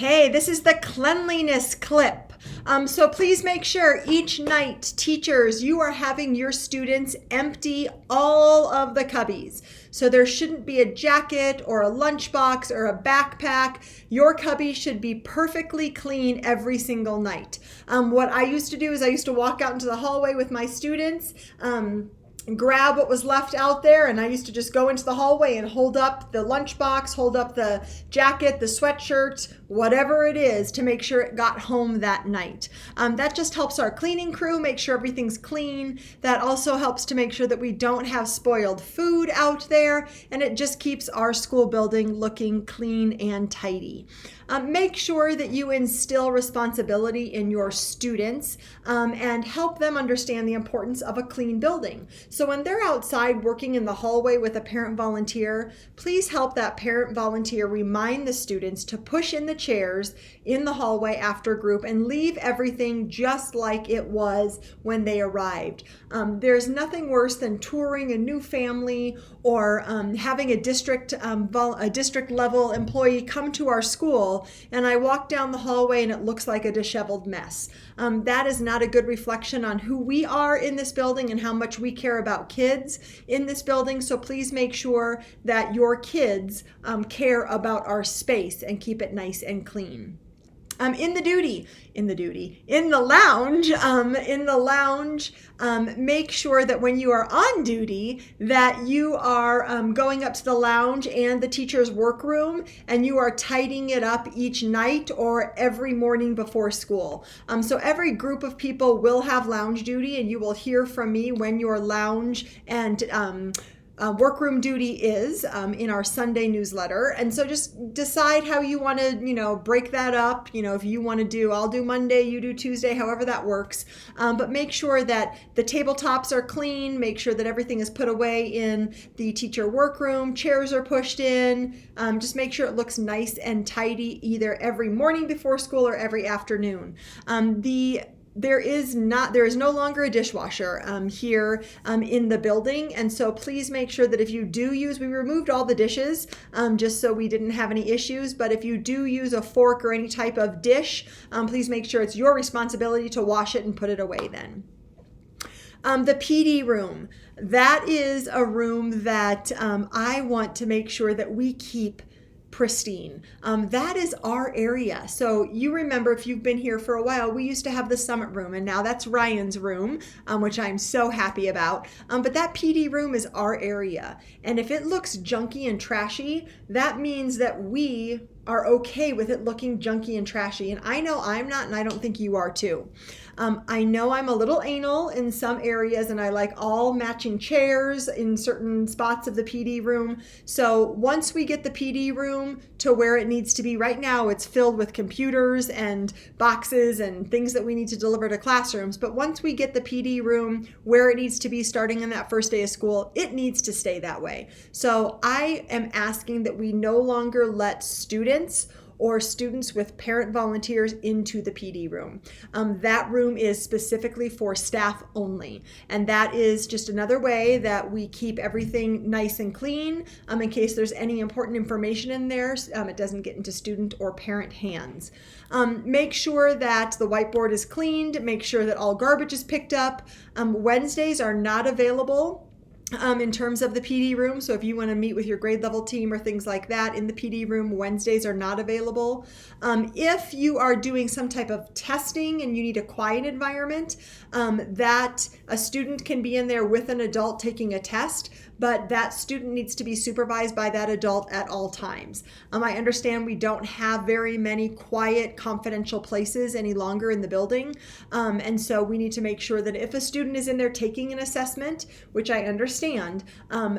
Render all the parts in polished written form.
Okay, this is the Cleanliness Clip. So please make sure each night, teachers, you are having your students empty all of the cubbies. So there shouldn't be a jacket or a lunchbox or a backpack. Your cubby should be perfectly clean every single night. What I used to do is I used to walk out into the hallway with my students, grab what was left out there, and I used to just go into the hallway and hold up the lunchbox, hold up the jacket, the sweatshirt, whatever it is, to make sure it got home that night. That just helps our cleaning crew make sure everything's clean. That also helps to make sure that we don't have spoiled food out there, and it just keeps our school building looking clean and tidy. Make sure that you instill responsibility in your students and help them understand the importance of a clean building. So when they're outside working in the hallway with a parent volunteer, please help that parent volunteer remind the students to push in the chairs in the hallway after group and leave everything just like it was when they arrived. There's nothing worse than touring a new family or having a district level employee come to our school, and I walk down the hallway and it looks like a disheveled mess. That is not a good reflection on who we are in this building and how much we care about kids in this building. So please make sure that your kids care about our space and keep it nice and clean. In the lounge, make sure that when you are on duty that you are going up to the lounge and the teacher's workroom, and you are tidying it up each night or every morning before school. So every group of people will have lounge duty, and you will hear from me when your lounge and workroom duty is in our Sunday newsletter. And so just decide how you want to, break that up. If you want to I'll do Monday, you do Tuesday, however that works. But make sure that the tabletops are clean. Make sure that everything is put away in the teacher workroom. Chairs are pushed in. Just make sure it looks nice and tidy either every morning before school or every afternoon. There is no longer a dishwasher here in the building, and so please make sure that if you do we removed all the dishes just so we didn't have any issues, but if you do use a fork or any type of dish, please make sure it's your responsibility to wash it and put it away then. The PD room, that is a room that I want to make sure that we keep pristine. That is our area. So you remember, if you've been here for a while, we used to have the summit room, and now that's Ryan's room, which I'm so happy about. But that PD room is our area. And if it looks junky and trashy, that means that we are okay with it looking junky and trashy. And I know I'm not, and I don't think you are too. I know I'm a little anal in some areas, and I like all matching chairs in certain spots of the PD room. So once we get the PD room to where it needs to be, right now it's filled with computers and boxes and things that we need to deliver to classrooms. But once we get the PD room where it needs to be starting on that first day of school, it needs to stay that way. So I am asking that we no longer let students or students with parent volunteers into the PD room. That room is specifically for staff only. And that is just another way that we keep everything nice and clean in case there's any important information in there. It doesn't get into student or parent hands. Make sure that the whiteboard is cleaned. Make sure that all garbage is picked up. Wednesdays are not available in terms of the PD room. So if you want to meet with your grade level team or things like that in the PD room, Wednesdays are not available. If you are doing some type of testing and you need a quiet environment, that a student can be in there with an adult taking a test, but that student needs to be supervised by that adult at all times. I understand we don't have very many quiet, confidential places any longer in the building. And so we need to make sure that if a student is in there taking an assessment, which I understand,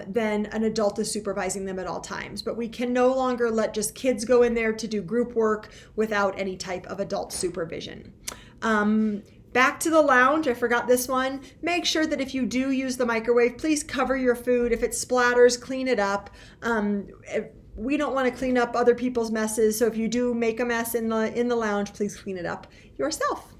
then an adult is supervising them at all times. But we can no longer let just kids go in there to do group work without any type of adult supervision. Back to the lounge, I forgot this one. Make sure that if you do use the microwave, please cover your food. If it splatters, clean it up. We don't want to clean up other people's messes, so if you do make a mess in the lounge, please clean it up yourself.